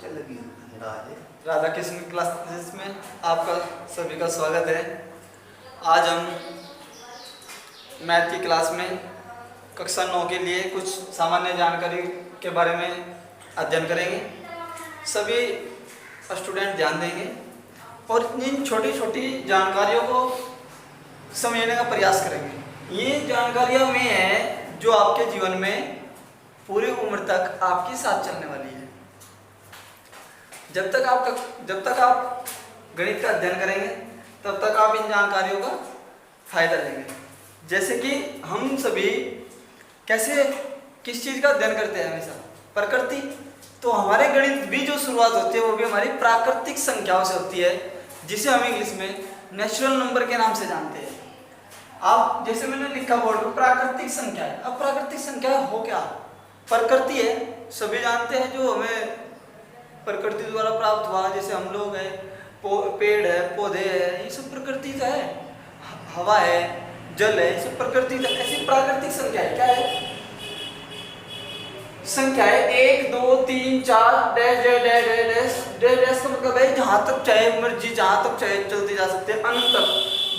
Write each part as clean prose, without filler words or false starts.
Radha Krishna classes में आपका सभी का स्वागत है। आज हम मैथ की क्लास में कक्षा 9 के लिए कुछ सामान्य जानकारी के बारे में अध्ययन करेंगे। सभी स्टूडेंट ध्यान देंगे और इन छोटी छोटी जानकारियों को समझने का प्रयास करेंगे। ये जानकारियाँ में है जो आपके जीवन में पूरी उम्र तक आपके साथ चलने वाली है। जब तक आप गणित का अध्ययन करेंगे तब तक आप इन जानकारियों का फायदा लेंगे। जैसे कि हम सभी कैसे किस चीज़ का अध्ययन करते हैं, हमेशा प्रकृति। तो हमारे गणित भी जो शुरुआत होती है वो भी हमारी प्राकृतिक संख्याओं से होती है, जिसे हम इंग्लिश में नेचुरल नंबर के नाम से जानते हैं। आप जैसे मैंने लिखा बोर्ड पर प्राकृतिक संख्या है। अब प्राकृतिक संख्या हो क्या? प्रकृति है, सभी जानते हैं, जो हमें प्रकृति द्वारा प्राप्त हुआ। जैसे हम लोग हैं, पेड़ है, पौधे हैं, ये सब प्रकृति का है। हवा है, जल है, ये सब प्रकृति का। ऐसी प्राकृतिक संख्या है। क्या है? संख्या है 1 2 3 4 dash dash dash dash dash dash का मतलब है जहां तक चाहे मर्जी, जहां तक चाहे चलती जा सकते हैं, अनंत तक,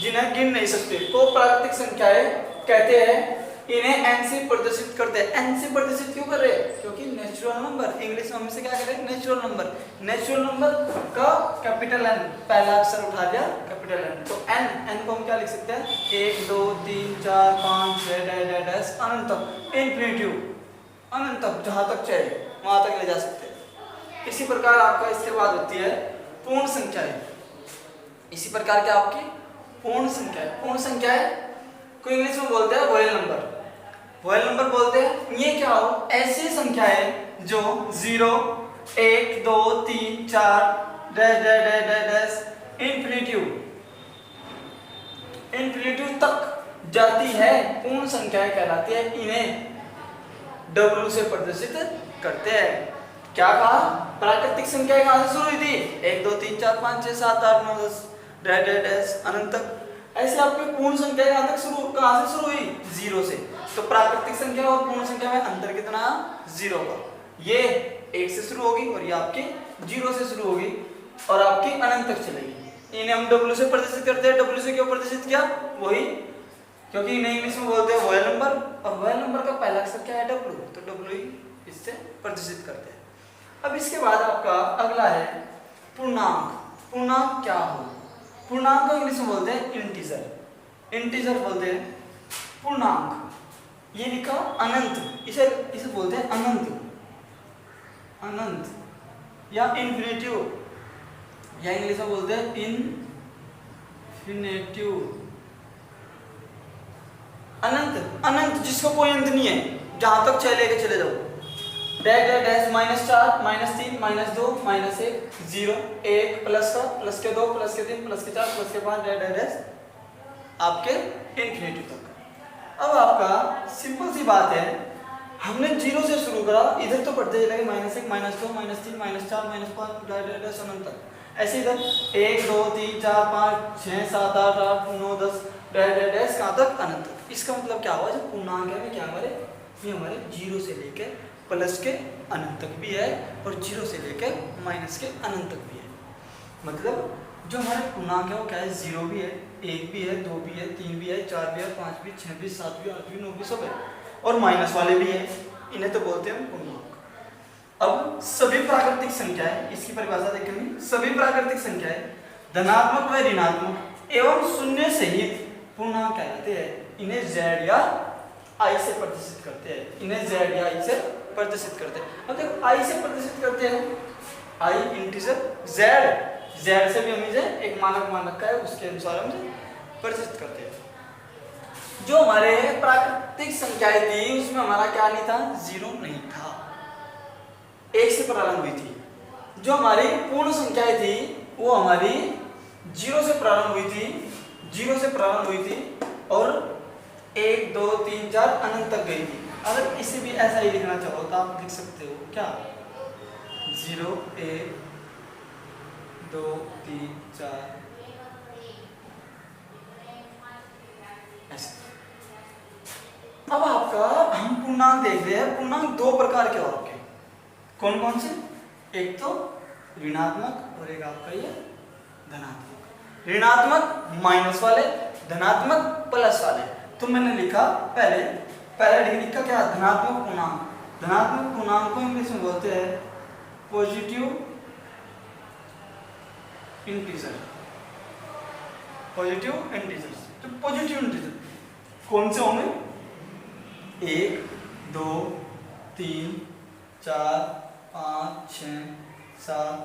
जिन्हें गिन नहीं सकते, को प्राकृतिक संख्याएं कहते हैं। इन्हें एन से प्रदर्शित करते हैं। एन से प्रदर्शित क्यों कर रहे हैं? क्योंकि नेचुरल नंबर, इंग्लिश में हम इसे क्या कह रहे हैं? Natural number. नेचुरल नंबर का कैपिटल एन, पहला अक्षर उठा लिया कैपिटल एन। तो एन को हम क्या लिख सकते हैं? 1 2 3 4 5 6 डैश अनंत तक, इन्फिनिटिव, अनंत तक, जहां तक चाहे वहां तक ले जा सकते हैं। इसी प्रकार आपका इसके बाद होती है पूर्ण संख्याएं। इसी प्रकार के आपकी पूर्ण संख्या है। पूर्ण संख्या है को इंग्लिश में बोलते हैं होल नंबर। होल नंबर बोलते हैं ये क्या हो? ऐसी संख्या है जो 0 1 2 3 4 dash dash dash dash dash infinitive तक जाती है, पूर्ण संख्याएं कहलाती है। इन्हें W से प्रदर्शित करते हैं। क्या कहा? प्राकृतिक संख्याएं कहां से शुरू हुई थी? 1 2 3 4 5 6 7 8 9 10 डैश डैश डैश अनंत तक। ऐसे आपकी पूर्ण संख्या कहां से शुरू हुई? 0 से। तो प्राकृतिक संख्या और पूर्ण संख्या में अंतर कितना? 0 का। ये 1 से शुरू होगी और ये आपकी 0 से शुरू होगी और आपकी अनंत तक चलेगी। इन्हें हम W से प्रदर्शित करते हैं। W से क्यों प्रदर्शित किया? वही क्योंकि इन्हें इंग्लिश में बोलते हैं होल नंबर, और होल नंबर का पहला अक्षर क्या है? W। तो W ही इससे प्रदर्शित करते हैं। अब इसके बाद आपका अगला है पूर्णांक। पूर्णांक क्या हो? पूर्णांक को इंग्लिश में बोलते हैं इंटीजर। इंटीजर बोलते हैं पूर्णांक। ये लिखा अनंत, इसे बोलते हैं अनंत, अनंत या इन्फिनिटिव, या इंग्लिश में बोलते हैं इन्फिनिटिव। अनंत, अनंत जिसको कोई अंत नहीं है, जहां तक चाहे लेके चले जाओ। डैश डैश डैश -4 -3 -2 -1 0 1 प्लस का, प्लस के 2 प्लस के 3 प्लस के 4 प्लस के 5 डैश डैश डैश आपके इन्फिनिटी तक। अब आपका सिंपल सी बात है, हमने 0 से शुरू करा, इधर तो पढ़ते चलेंगे -1 -2 -3 -4 -5 डैश डैश डैश अनंत तक। ऐसे इधर 1 2 3 4 5 6 7 8 8 9 10 डैश डैश डैश कहां तक? अनंत तक। इसका मतलब क्या हुआ? जो पूर्णांक है क्या हमारे? ये हमारे 0 से लेकर प्लस के अनंत तक भी है और 0 से लेकर माइनस के अनंत तक भी है। मतलब जो हमारे पूर्णांक है वो क्या है? 0 भी है, 1 भी है, 2 भी है, 3 भी है, 4 भी है, 5 भी, 6 भी, 7 भी, 8 भी, 9 भी, सब है, और माइनस वाले भी है। इन्हें तो बोलते हैं पूर्णांक। अब सभी प्राकृतिक संख्याएं, इसकी परिभाषा देखेंगे। सभी प्राकृतिक संख्याएं धनात्मक व ऋणात्मक एवं शून्य सहित पूर्णांक कहलाते हैं। इन्हें Z या I से प्रदर्शित करते हैं। इन्हें Z या I से प्रदर्शित करते हैं। अब देखो I से प्रदर्शित करते हैं, I इंटीजर, Z से भी हम इसे एक मानक मान रखा है, उसके अनुसार हम इसे प्रदर्शित करते हैं। जो हमारे प्राकृतिक संख्याएं थी उसमें हमारा क्या नहीं था? 0 नहीं था, 1 से प्रारंभ हुई थी। जो हमारी पूर्ण संख्याएं थी वो हमारी 0 से प्रारंभ हुई थी और 1 2 3 4 अनंत तक गई थी। अगर इसे भी ऐसा ही लिखना चाहो तो आप लिख सकते हो क्या? 0 1 2 3 4 ऐसे। अब आपका हम पूर्णांक देख रहे हैं। पूर्णांक 2 प्रकार के आपके कौन कौन से? एक तो ऋणात्मक और एक आपका ये धनात्मक। ऋणात्मक माइनस वाले, धनात्मक प्लस वाले। तो मैंने लिखा पहला डिग्री का क्या, धनात्मक पूर्णांक। धनात्मक पूर्णांक को इंग्लिश में बोलते हैं पॉजिटिव इंटीजर। पॉजिटिव इंटीजर, तो पॉजिटिव इंटीजर कौन से होंगे, 1 2 3 4 5 6 7।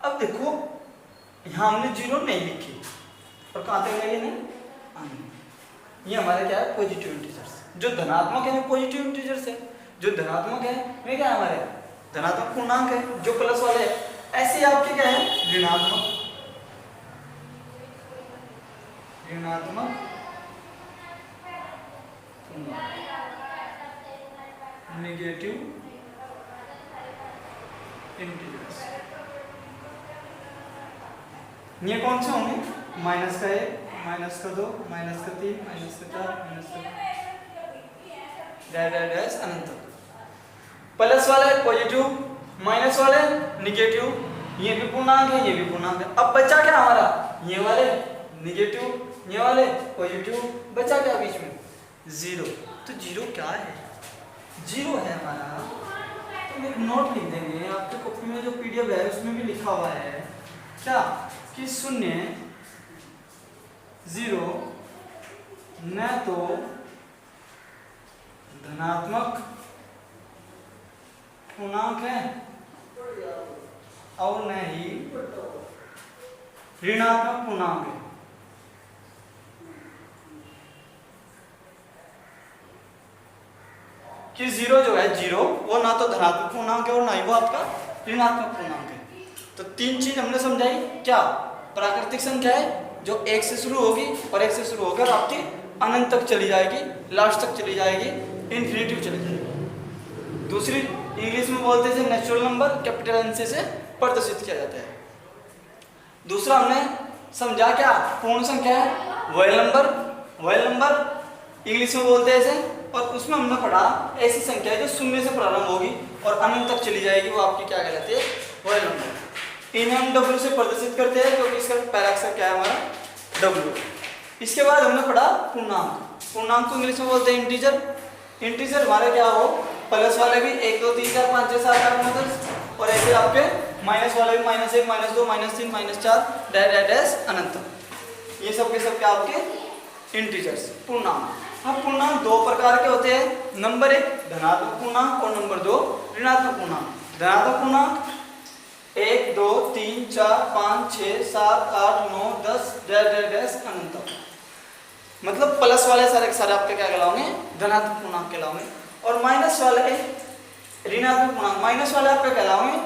अब देखो यहां हमने 0 नहीं लिखी और कहां तक गए नहीं, ये हमारे क्या है, पॉजिटिव इंटीजर्स। जो धनात्मक है पॉजिटिव इंटीजर्स है, जो धनात्मक है वे क्या है, हमारे धनात्मक पूर्णांक है। जो प्लस वाले है ऐसे आपके क्या है, ऋणात्मक नेगेटिव इंटीजर्स। ये कौन से होंगे, माइनस का 1, माइनस का 2, माइनस का 3, माइनस का 4, माइनस का डैश अनंत। प्लस वाले पॉजिटिव, माइनस वाले निगेटिव, ये भी पूर्णांक है, ये भी पूर्णांक है। अब बचा क्या हमारा, ये वाले निगेटिव, ये वाले पॉजिटिव, बचा क्या बीच में, 0। तो 0 क्या है, 0 है हमारा। तो एक नोट लिख देंगे, आपके कॉपी में जो पीडीएफ है उसमें भी लिखा हुआ है क्या, कि 0 0 न तो धनात्मक पूर्णांक है और न ही ऋणात्मक पूर्णांक है। कि 0 जो है 0 वो ना तो धनात्मक पूर्णांक है और ना ही वो आपका ऋणात्मक पूर्णांक है। तो 3 चीज हमने समझाई, क्या, प्राकृतिक संख्या है जो 1 से शुरू होगी और 1 से शुरू होकर आपकी अनंत तक चली जाएगी, लास्ट तक चली जाएगी, इन्फिनिटी चली जाएगी। दूसरी इंग्लिश में बोलते हैं नेचुरल नंबर, कैपिटल एन से प्रदर्शित किया जाता है। दूसरा हमने समझा क्या, पूर्ण संख्या है, वॉयल नंबर इंग्लिश में बोलते हैं ऐसे। और उसमें हमने पढ़ा ऐसी संख्या है जो 0 से प्रारंभ होगी और अनंत तक चली जाएगी, वो आपकी क्या कहलाती है, वॉयल नंबर। इन्हें हम डब्ल्यू से प्रदर्शित करते हैं क्योंकि इसका पहला अक्षर क्या है हमारा, डब्ल्यू। इसके बाद हमने पढ़ा पूर्णांक को इंग्लिश में बोलते हैं इंटीजर हमारे क्या हो, प्लस वाले भी 1 2 3 4 5 6 7 8 9 10 और ऐसे आपके माइनस वाले भी -1 -2 -3 -4 डैश अनंत। ये सब के सब क्या आपके इंटीजर्स, पूर्णांक। अब पूर्णांक 2 प्रकार के होते हैं, नंबर 1 धनात्मक पूर्णांक और नंबर 2 ऋणात्मक पूर्णांक। धनात्मक पूर्णांक 1 2 3 4 5 6 7 8 9 10 डैश अनंत। मतलब प्लस वाले सारे के सारे आपके क्या कहलाओगे, धनात्मक पूर्णांक कहलाओगे। और माइनस वाले ऋणात्मक पूर्णांक, माइनस वाले आपके कहलाओगे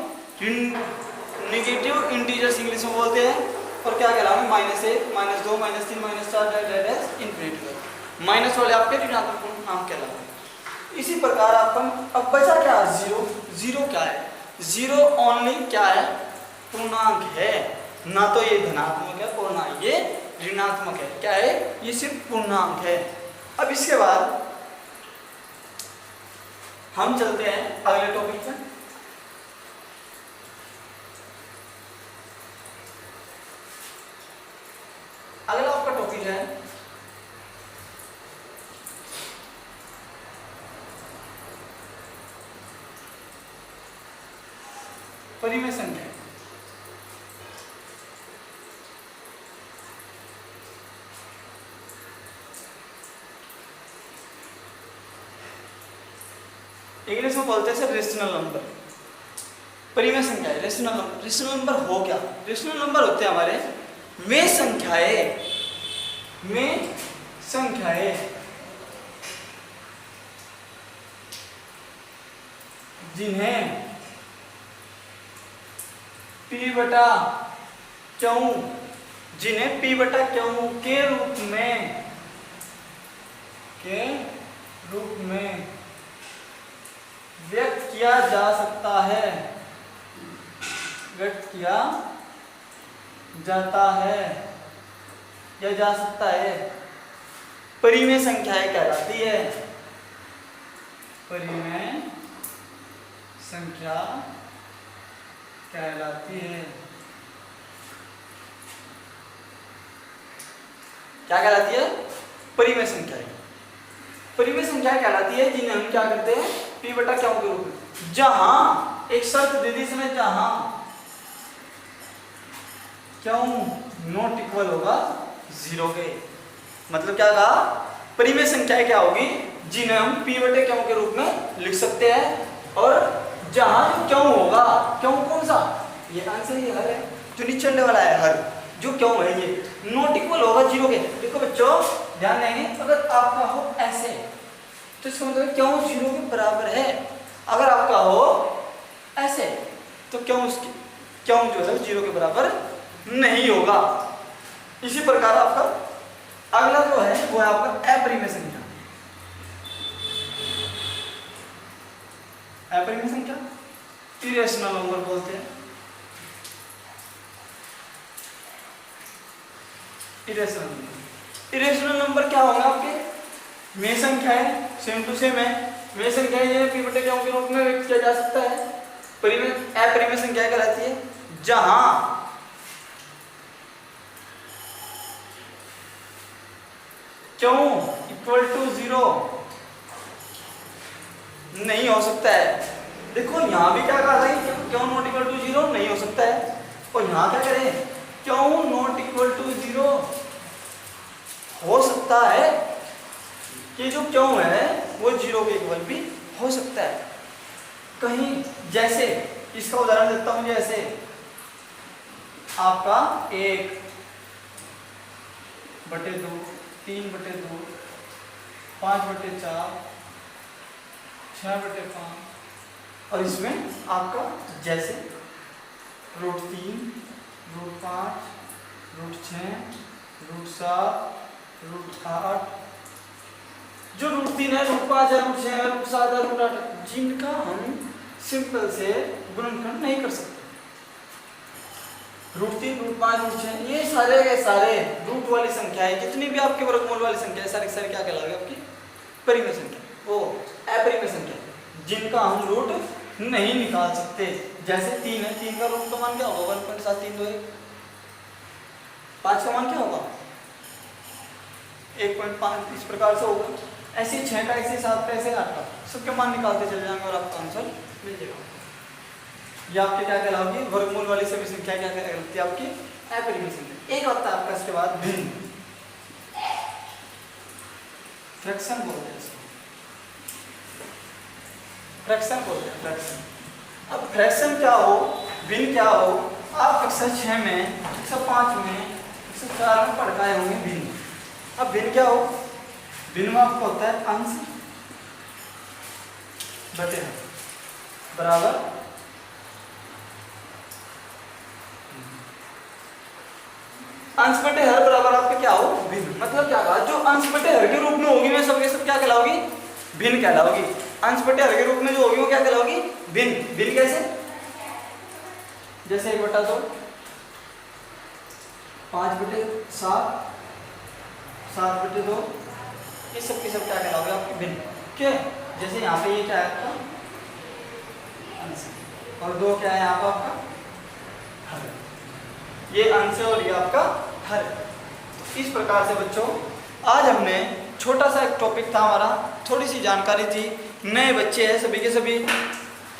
नेगेटिव इंटीजर्स इंग्लिश में बोलते हैं। और क्या कहलाओगे, -1 -2 -3 -4 डैश इन्फिनिटी। माइनस वाले आपके ऋणात्मक पूर्णांक कहलाओगे। इसी प्रकार आपका अब बचा क्या, 0 क्या है, 0 ओनली क्या है, पूर्णांक है, ना तो ये धनात्मक है और ना ये ऋणात्मक है, क्या है, ये सिर्फ पूर्णांक है। अब इसके बाद हम चलते हैं अगले टॉपिक पे। अगला आपका टॉपिक है परिमेय संख्या। इंग्लिश में बोलते हैं सर रेशनल नंबर। परिमेय संख्या है रेशनल नंबर। रेशनल नंबर हो क्या, रेशनल नंबर होते हैं हमारे वे संख्याएं जिन्हें p/q के रूप में व्यक्त किया जा सकता है, व्यक्त किया जाता है या जा सकता है, परिमेय संख्याएं कहलाती है। परिमेय संख्या कहलाती है। क्या कहलाती है? परिमेय संख्याएं। परिमेय संख्या कहलाती है जिन्हें हम क्या करते हैं, p बटा क्यू के रूप में। जहां एक शर्त दे दी इसमें, जहां क्यों नॉट इक्वल होगा 0 के। मतलब क्या कहा, परिमेय संख्याएं क्या होगी, जिन्हें हम p बटे क्यू के रूप में लिख सकते हैं। और जहां क्यों होगा, क्यों कौन सा, ये आंसर ये हर है जो नीचे वाला है, हर जो क्यों है ये नॉट इक्वल होगा 0 के। देखो बच्चों ध्यान देंगे, अगर आपका हो ऐसे तो इसका मतलब क्यों 0 के बराबर है। अगर आपका हो ऐसे तो क्यों उसकी क्यों जो है 0 के बराबर नहीं होगा। इसी प्रकार आपका अगला जो है वो है आपका अपरिमेय संख्या। अपरिमेय संख्या इरेशनल नंबर बोलते हैं। इरेशनल नंबर क्या होगा आपके, में संख्या है, सेम टू सेम है, में संख्या है, p बटे क्यू के रूप में व्यक्त किया जा सकता है। परिमेय अपरिमेय संख्या कहलाती है जहां क्यों इक्वल टू 0 नहीं हो सकता है। देखो यहां भी क्या कहा था कि क्यों नॉट इक्वल टू 0 नहीं हो सकता है, और यहां क्या करें, क्यों नॉट इक्वल टू 0 हो सकता है। कि जो क्यों है वो 0 के इक्वल भी हो सकता है कहीं। जैसे इसका उदाहरण देता हूं, जैसे आपका 1 बटे 2, 3 बटे 2, 5 बटे 4, 6 बटे 5, और इसमें आपका जैसे √3, √5, √6, √7, √8, जो √3 है, √5 है, √6 है, √7 है, √8, जिनका हम सिंपल से गुणनखंड नहीं कर सकते। √3, √5, √6 ये सारे के सारे रूट वाली संख्याएं, जितनी भी आपके वर्गमूल वाली संख्या है, सारी सारी क्या कहलाएगी आपकी परिमेय संख्या, वो अपरिमेय संख्या, जिनका हम रूट नहीं निकाल सकते। जैसे 3 है, 3 का रूट का मान क्या होगा, 1.732। 5 का मान क्या होगा, 1.5, इस प्रकार से होगा। ऐसे 6 का, ऐसे 7 का, ऐसे 8 का, सबके मान निकालते चले जाएंगे और आपका आंसर मिल जाएगा। ये आपके क्या कहलाओगी, वर्गमूल वाली सभी संख्या क्या कहलाती है आपकी अपरिमेय संख्या। एक होता है आपका इसके बाद भिन्न, फ्रैक्शन बोलते हैं इसको, फ्रैक्शन बोलते हैं, फ्रैक्शन। अब फ्रैक्शन क्या हो, भिन्न क्या हो, आप कक्षा 6 में, कक्षा 5 में, कक्षा 4 में पढ़ पाए होंगे भिन्न। अब भिन्न क्या हो, भिन्न में आपको होता है अंश बटे हर बराबर अंश बटे हर बराबर आपके क्या हो, भिन्न। मतलब क्या कहा, जो अंश बटे हर के रूप में होगी मैं सब क्या कहलाओगी, भिन्न कहलाओगी। अंश बटे हर के रूप में जो होगी वो क्या कहलाओगी, भिन्न। भिन्न कैसे, जैसे 1/2, 5/7, 7/2, ये सब के सब क्या कहलाओगे आपके भिन्न। क्या जैसे यहाँ पे ये क्या है आपका अंश, और 2 क्या है यहाँ पर आपका हर, ये अंश है और ये आपका हर। इस प्रकार से बच्चों आज हमने छोटा सा एक टॉपिक था हमारा, थोड़ी सी जानकारी थी, नए बच्चे हैं सभी के सभी,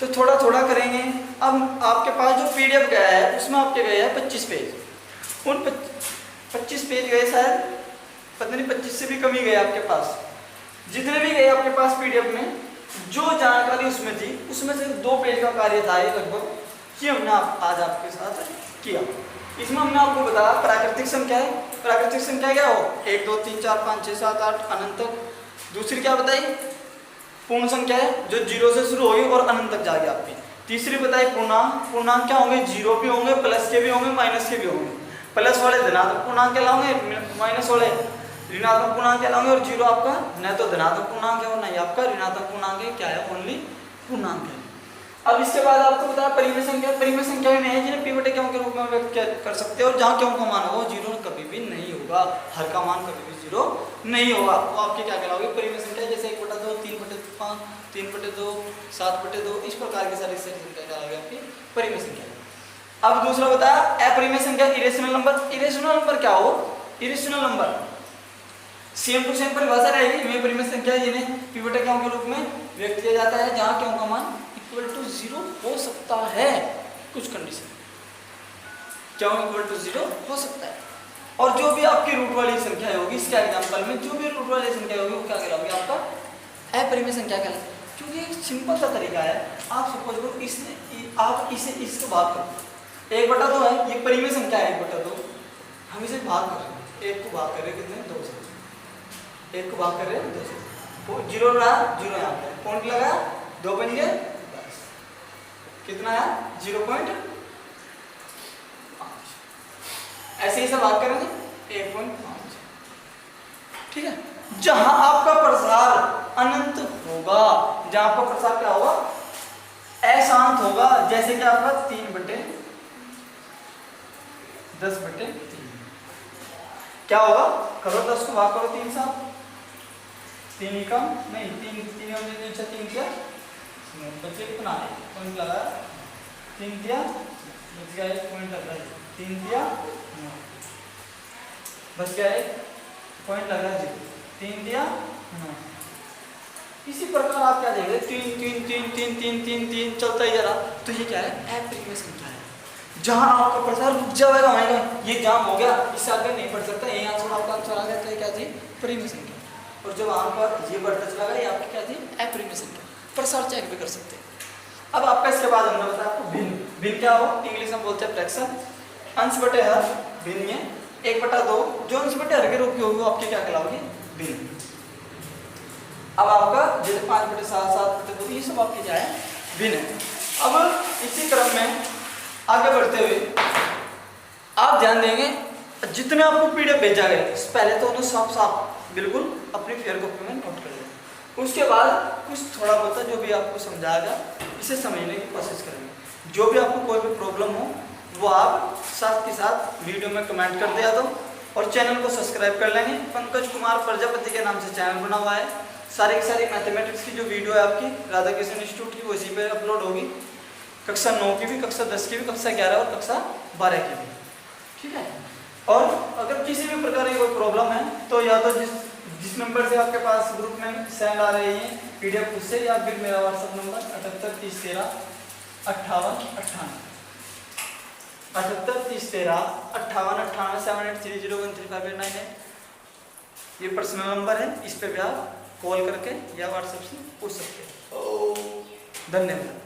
तो थोड़ा थोड़ा करेंगे। अब आपके पास जो PDF गया है उसमें आपके गए हैं 25 पेज, उन 25 पेज गए, शायद पता नहीं 25 से भी कम ही गए आपके पास। जितने भी गए आपके पास PDF में जो जानकारी उसमें थी, उसमें से 2 पेज का कार्य था ये लगभग, ये हमने आज आपके साथ किया। इसमें हमने आपको बताया प्राकृतिक संख्या है, प्राकृतिक संख्या क्या हो, 1 2 3 4 5 6 7 8 अनंत तक। दूसरी क्या बताई, पूर्ण संख्या है जो 0 से शुरू होगी और अनंत तक जाएगी आपकी। तीसरी बताई पूर्णांक, पूर्णांक क्या होंगे, 0 भी होंगे, प्लस के भी होंगे, माइनस के भी होंगे। प्लस वाले धनात्मक पूर्णांक कहलाओगे, माइनस वाले ऋणात्मक पूर्णांक कहलाओगे, और 0 आपका न तो धनात्मक पूर्णांक है और न ही आपका ऋणात्मक पूर्णांक है, क्या है, ओनली पूर्णांक है। अब इसके बाद आपको बताया परिमेय संख्या। परिमेय संख्या में है जिन्हें p बटे क्यों के रूप में व्यक्त कर सकते हैं, और जहाँ क्यों का मान होगा 0 कभी भी नहीं होगा, हर का मान कभी भी 0 नहीं होगा, तो आपके क्या कहलाओगे परिमेय संख्या। जैसे 1/2, 3/5, 3/2, 7/2, इस प्रकार की सारी संख्या कहलाएगी आपकी परिमेय संख्या। अब दूसरा बताया अपरिमेय संख्या इरेशनल नंबर। इरेशनल नंबर क्या हो? Irrational number same to same परिभाषा रहेगी। वे परिमेय संख्या जिन्हें p बटे क्यों के रूप में व्यक्त किया जाता है जहां क्यों का मान इक्वल टू 0 हो सकता है कुछ कंडीशन, क्यों इक्वल टू 0 हो सकता है। और जो भी आपकी रूट वाली संख्या होगी इसके एग्जांपल में जो भी रूट वाली संख्या होगी वो क्या कहलाएगी? आपका अपरिमेय संख्या कहलाएगी। क्योंकि एक सिंपल सा तरीका है, आप सपोज करो आप इसे इसको भाग करो, 1/2 है, ये परिमेय संख्या है 1/2, हम इसे भाग कर रहे हैं, 1 को भाग कर रहे हैं कितने 2 से, 1 को भाग कर रहे हैं 2 से, 0 रहा 0 यहाँ पे पॉइंट लगा 2 पंजे 10, कितना है 0.5, ऐसे ही सब भाग करेंगे 1.5। ठीक है, जहां आपका प्रसार अनंत होगा, जहां आपका प्रसार क्या होगा अशांत होगा, जैसे कि आपका 3/10/3 क्या होगा? करो 10 को भाग करो 3 से, 3 ही कम नहीं 3 क्या बच्चे कितना है पॉइंट लगा 3 दिया बच गया 1 पॉइंट लगा 3 दिया बच गया 1 पॉइंट लगा 0 3 दिया 9। इसी प्रकार आप क्या देखेंगे 3 3 3 3 3 3 3 चलता ही जा रहा, तो ये क्या है अपरिमेय संख्या है। जहां आपका प्रसार रुक जाएगा वहीं ये जाम हो गया, इससे आगे नहीं बढ़ सकता, यही आंसर आपका आंसर आ गया, क्या थी परिमेय संख्या। और जब वहां पर ये बढ़ता चला गया ये आपकी क्या थी अपरिमेय संख्या। प्रसार चेक भी कर सकते हैं। अब आपका इसके बाद हमने बताया आपको भिन्न। भिन्न क्या हो? इंग्लिश में बोलते हैं फ्रैक्शन। अंश बटे हर भिन्न में 1/2 जो अंश बटे हर के रूप की होगी वो आपकी क्या कहलाओगी भिन्न। अब आपका जैसे 5/7 7/2 ये सब आपकी क्या है भिन्न है। अब इसी क्रम में आगे बढ़ते हुए आप ध्यान देंगे जितने आपको पीडीएफ भेजा गया पहले तो उन्हें साफ साफ बिल्कुल अपनी फेयर कॉपी में नोट कर लें। उसके बाद कुछ थोड़ा बहुत जो भी आपको समझाएगा इसे समझने की कोशिश करेंगे। जो भी आपको कोई भी प्रॉब्लम हो वो आप साथ के साथ वीडियो में कमेंट कर दिया दो और चैनल को सब्सक्राइब कर लेंगे। पंकज कुमार प्रजापति के नाम से चैनल बना हुआ है। सारी की सारी मैथमेटिक्स की जो वीडियो है आपकी राधा कृष्ण इंस्टीट्यूट की वो इसी पे अपलोड होगी। कक्षा 9 की भी, कक्षा 10 की भी, कक्षा 11 और कक्षा 12 की भी। ठीक है, और अगर किसी भी प्रकार की कोई प्रॉब्लम है तो या तो जिस नंबर से आपके पास ग्रुप में सेंड आ रही है पीडीएफ उससे, या फिर मेरा व्हाट्सएप नंबर 78 30 13 58 98 78 30 13 58 98 7830135898 ये पर्सनल नंबर है। इस पे भी आप कॉल करके या व्हाट्सएप से पूछ सकते हैं। धन्यवाद।